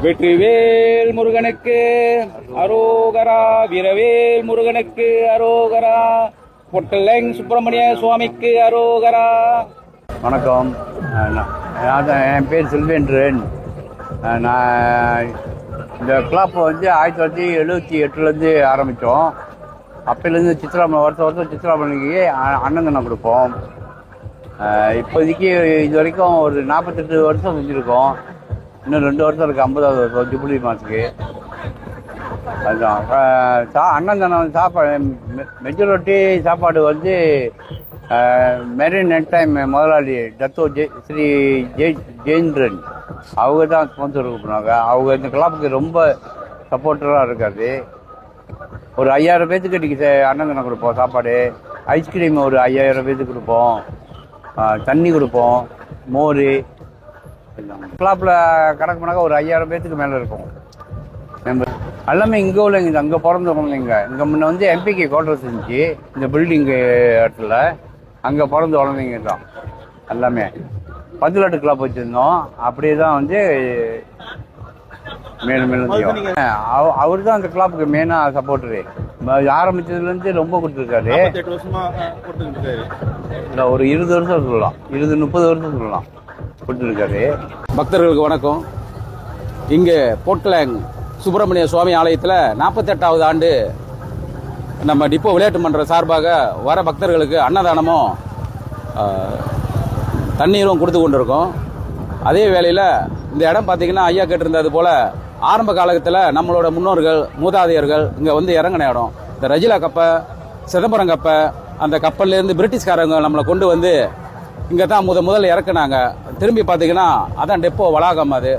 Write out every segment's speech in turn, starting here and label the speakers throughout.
Speaker 1: வெற்றிவேல் முருகனுக்கு அரோகரா, வீரவேல் முருகனுக்கு அரோகரா, பொட்டலங் சுப்பிரமணிய சுவாமிக்கு அரோகரா.
Speaker 2: வணக்கம். என் பேர் செல்வேந்திரன். நான் இந்த கிளப் வந்து 1978 ஆரம்பித்தோம். அப்போலேருந்து வருஷம் சித்ராமணிக்கு அன்னதானம் கொடுப்போம். இப்போதைக்கு இது வரைக்கும் ஒரு 48 வருஷம் செஞ்சுருக்கோம். இன்னும் 2 வருஷம் இருக்குது, 50வது வருஷம் ஜூபிலி மாதத்துக்கு. அதுதான் அன்னதானம் சாப்பாடு. மெஜாரிட்டி சாப்பாடு வந்து மெரின் நெட் டைம் முதலாளி டத்தோ ஸ்ரீ ஜெயேந்திரன் அவங்க தான் ஸ்பான்சர் கொடுக்குறாங்க. அவங்க இந்த கிளப்புக்கு ரொம்ப சப்போர்ட்டராக இருக்காது. ஒரு 5000 பேர்த்துக்கு இன்றைக்கி அன்னதானம் கொடுப்போம். சாப்பாடு, ஐஸ்கிரீம் ஒரு 5000 பேர்த்துக்கு கொடுப்போம். தண்ணி கொடுப்போம், மோர். கிளப்பில் கணக்கு பண்ணாக்க ஒரு 5000 பேர்த்துக்கு மேலே இருக்கும் மெம்பர். எல்லாமே இங்கே உள்ளவங்க, அங்கே பிறந்த குழந்தைங்க. இங்கே முன்ன வந்து எம்பிக்கு குவார்டர்ஸ் இருந்துச்சு இந்த பில்டிங்கு இடத்துல. அங்கே பிறந்த குழந்தைங்க தான் எல்லாமே. 10 லட்டு கிளப் வச்சுருந்தோம். அப்படியே தான் வந்து மேலும் மேலும் செய்யும். அவர் தான் அந்த கிளப்புக்கு மெயினாக சப்போர்ட்டரு. ஆரம்பித்ததுலேருந்து ரொம்ப கொடுத்துருக்காரு. இல்லை ஒரு 20 வருஷம் சொல்லலாம், 20-30 வருஷம் சொல்லலாம் கொடுத்துருக்காரு.
Speaker 1: பக்தர்களுக்கு வணக்கம். இங்கே பொட்டலங் சுப்பிரமணிய சுவாமி ஆலயத்தில் 48வது ஆண்டு நம்ம டிப்போ விளையாட்டு மன்ற சார்பாக வர பக்தர்களுக்கு அன்னதானமும் தண்ணீரும் கொடுத்து கொண்டிருக்கோம். அதே வேளையில் இந்த இடம் பார்த்தீங்கன்னா ஐயா கேட்டிருந்தது போல் ஆரம்ப காலத்தில் நம்மளோட முன்னோர்கள் மூதாதையர்கள் இங்கே வந்து இறங்கின இடம். இந்த ரஜிலா கப்பை, சிதம்பரம் கப்பை, அந்த கப்பல்லேருந்து பிரிட்டிஷ்காரங்க நம்மளை கொண்டு வந்து இங்கே தான் முதல்ல இறக்குனாங்க. திரும்பி பார்த்தீங்கன்னா அதான் டெப்போ வளாகம். அது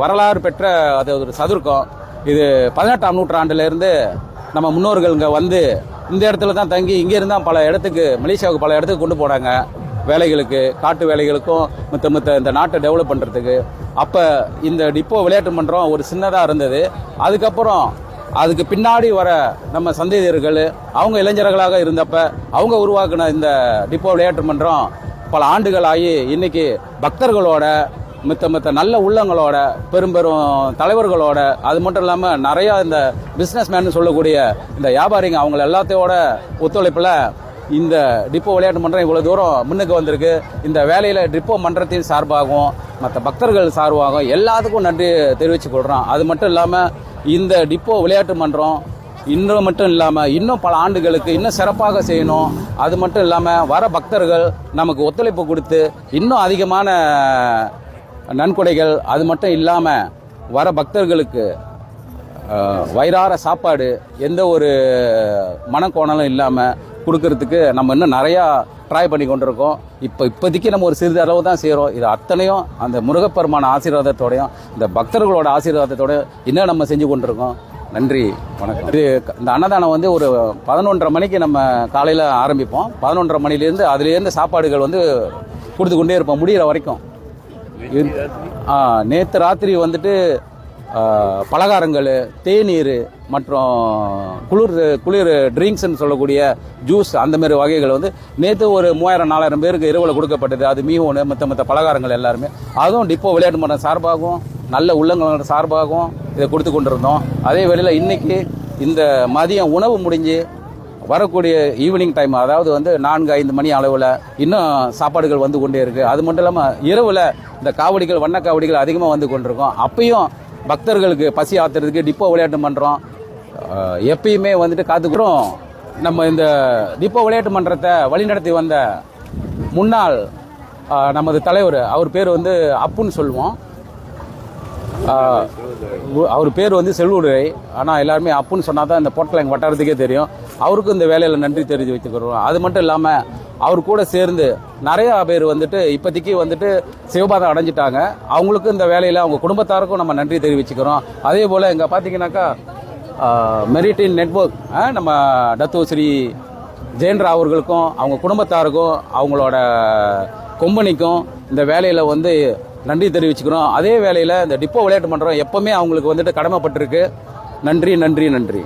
Speaker 1: வரலாறு பெற்ற அது ஒரு சதுர்க்கம். இது 18ஆம் நூற்றாண்டுலேருந்து நம்ம முன்னோர்கள் இங்கே வந்து இந்த இடத்துல தான் தங்கி இங்கே இருந்தால் பல இடத்துக்கு, மலேசியாவுக்கு பல இடத்துக்கு கொண்டு போனாங்க வேலைகளுக்கு, காட்டு வேலைகளுக்கும் மித்த இந்த நாட்டை டெவலப் பண்ணுறதுக்கு. அப்போ இந்த டிப்போ விளையாட்டு மன்றம் ஒரு சின்னதாக இருந்தது. அதுக்கப்புறம் அதுக்கு பின்னாடி வர நம்ம சந்ததியர்கள் அவங்க இளைஞர்களாக இருந்தப்ப அவங்க உருவாக்கின இந்த டிப்போ விளையாட்டு மன்றம் பல ஆண்டுகள் ஆகி இன்னைக்கு பக்தர்களோட மித்த நல்ல உள்ளங்களோட பெரும் தலைவர்களோட, அது மட்டும் இல்லாமல் நிறையா இந்த பிஸ்னஸ் மேன் சொல்லக்கூடிய இந்த வியாபாரிங்க அவங்க எல்லாத்தையோட ஒத்துழைப்பில் இந்த டிப்போ விளையாட்டு மன்றம் இவ்வளோ தூரம் முன்னுக்கு வந்திருக்கு. இந்த வேலையில் டிப்போ மன்றத்தின் சார்பாகவும் மற்ற பக்தர்கள் சார்பாகவும் எல்லாத்துக்கும் நன்றி தெரிவித்துக் கொள்கிறோம். அது மட்டும் இல்லாமல் இந்த டிப்போ விளையாட்டு மன்றம் இன்னும் மட்டும் இல்லாமல் இன்னும் பல ஆண்டுகளுக்கு இன்னும் சிறப்பாக செய்யணும். அது மட்டும் இல்லாமல் வர பக்தர்கள் நமக்கு ஒத்துழைப்பு கொடுத்து இன்னும் அதிகமான நன்கொடைகள், அது மட்டும் இல்லாமல் வர பக்தர்களுக்கு வயிறார சாப்பாடு எந்த ஒரு மனக்கோணலும் இல்லாமல் கொடுக்கறதுக்கு நம்ம இன்னும் நிறையா ட்ரை பண்ணி கொண்டிருக்கோம். இப்போதைக்கு நம்ம ஒரு சிறிது அளவு தான் செய்கிறோம். இது அத்தனையும் அந்த முருகப்பெருமான ஆசீர்வாதத்தோடையும் இந்த பக்தர்களோட ஆசீர்வாதத்தோடையும் இன்னும் நம்ம செஞ்சு கொண்டிருக்கோம். நன்றி, வணக்கம். இது இந்த அன்னதானம் வந்து ஒரு 11:30 மணிக்கு நம்ம காலையில் ஆரம்பிப்போம். 11:30 மணிலேருந்து அதுலேருந்து சாப்பாடுகள் வந்து கொடுத்து கொண்டே இருப்போம் முடிகிற வரைக்கும். நேற்று ராத்திரி வந்துட்டு பலகாரங்கள், தேநீர் மற்றும் குளிர் ட்ரிங்க்ஸ்ன்னு சொல்லக்கூடிய ஜூஸ், அந்த மாதிரி வகைகள் வந்து நேற்று ஒரு 3000-4000 பேருக்கு இரவில் கொடுக்கப்பட்டது. அது மீன் மற்ற பலகாரங்கள் எல்லாருமே அதுவும் டிப்போ விளையாட்டு மன்றம் சார்பாகவும் நல்ல உள்ளங்களோட சார்பாகவும் இதை கொடுத்து கொண்டிருந்தோம். அதே வேளையில் இன்னைக்கு இந்த மதியம் உணவு முடிஞ்சு வரக்கூடிய ஈவினிங் டைம், அதாவது வந்து 4-5 மணி அளவில் இன்னும் சாப்பாடுகள் வந்து கொண்டே இருக்குது. அது மட்டும் இல்லாமல் இரவில் இந்த காவடிகள், வண்ண காவடிகள் அதிகமாக வந்து கொண்டிருக்கோம். அப்பயும் பக்தர்களுக்கு பசி ஆத்துறதுக்கு டிப்போ விளையாட்டு மன்றம் எப்பயுமே வந்துட்டு காத்துக்கிறோம். நம்ம இந்த டிப்போ விளையாட்டு மன்றத்தை வழிநடத்தி வந்த முன்னாள் நமது தலைவர், அவர் பேர் வந்து அப்புன்னு சொல்லுவோம். அவர் பேர் வந்து செல்வதுரை. ஆனால் எல்லாருமே அப்புன்னு சொன்னால் தான் இந்த பொட்டலங் வட்டாரத்துக்கே தெரியும். அவருக்கும் இந்த வேலையில் நன்றி தெரிஞ்சு வச்சுக்கிறோம். அது மட்டும் இல்லாமல் அவர் கூட சேர்ந்து நிறையா பேர் வந்துட்டு இப்போதைக்கு வந்துட்டு சிவபாதம் அடைஞ்சிட்டாங்க. அவங்களுக்கும் இந்த வேலையில் அவங்க குடும்பத்தாருக்கும் நம்ம நன்றி தெரிவிச்சுக்கிறோம். அதே போல் இங்கே பார்த்தீங்கன்னாக்கா மெரிட்டின் நெட்வொர்க் நம்ம டத்தோ ஸ்ரீ ஜெயேந்திரா அவர்களுக்கும் அவங்க குடும்பத்தாருக்கும் அவங்களோட கொம்பனிக்கும் இந்த வேலையில் வந்து நன்றி தெரிவிச்சுக்கிறோம். அதே வேளையில் இந்த டிப்போ விளையாட்டு மன்றம் எப்பவுமே அவங்களுக்கு வந்துட்டு கடமைப்பட்டிருக்கு. நன்றி, நன்றி, நன்றி.